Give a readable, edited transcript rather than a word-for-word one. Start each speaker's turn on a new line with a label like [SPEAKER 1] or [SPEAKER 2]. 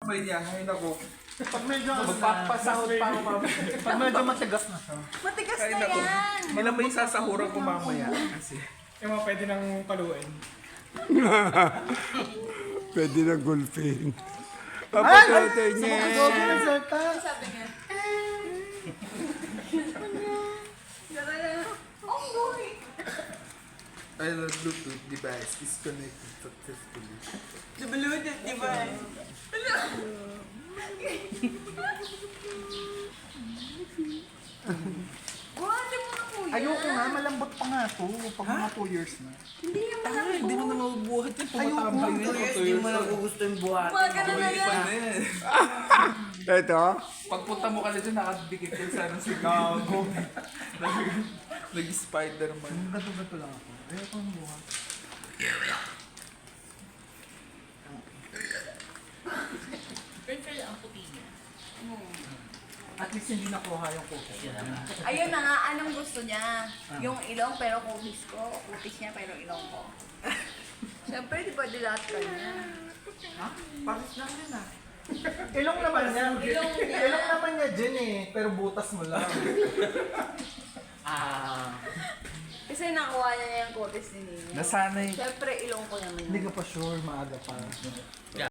[SPEAKER 1] May niyahain ako.
[SPEAKER 2] Pag medyo
[SPEAKER 1] Magpapasahod pa ako mamaya.
[SPEAKER 2] Pag medyo matigas na siya.
[SPEAKER 3] Matigas
[SPEAKER 1] Kain
[SPEAKER 3] na
[SPEAKER 1] ako.
[SPEAKER 3] yan.
[SPEAKER 1] Ilan may sasahuran ko mamaya. Kasi
[SPEAKER 2] Yung mga pwede nang paluin.
[SPEAKER 4] Pwede na gulpin. Papatay niya.
[SPEAKER 3] Sabi niya. Oh boy!
[SPEAKER 1] the Bluetooth device is connected successfully.
[SPEAKER 3] The Bluetooth device. Buhati mo na kuya.
[SPEAKER 2] Ayoko nga, malambot pa nga to. Pag mga 2 years na.
[SPEAKER 3] Hindi yung malambot.
[SPEAKER 1] Hindi mo na mabubuhat yan.
[SPEAKER 2] Ayoko.
[SPEAKER 1] Pumatambay na yun.
[SPEAKER 5] Hindi mo na gusto yung buhat.
[SPEAKER 3] Umaga na na yan.
[SPEAKER 1] Ano yan?
[SPEAKER 4] Ito?
[SPEAKER 1] Pagpunta mo ka na dyan, nakadikit ka sana sa gago. Nag-Spider-Man.
[SPEAKER 2] Gato-gato lang ako. Ayoko ang buhat. At least hindi nakuha yung kuko.
[SPEAKER 3] Ayun na nga, anong gusto niya? Yung ilong pero kutis ko. Kutis niya pero ilong ko. Siyempre, di ba dilat ka niya?
[SPEAKER 2] Paris lang din ah. Ilong naman niya.
[SPEAKER 3] Ilong niya.
[SPEAKER 2] Ilong naman niya dyan eh. Pero butas mo lang.
[SPEAKER 3] Kasi nakuha niya yung kutis ni Nina.
[SPEAKER 1] Nasanay.
[SPEAKER 3] Siyempre, ilong ko naman.
[SPEAKER 2] Hindi ka pa sure, maaga pa.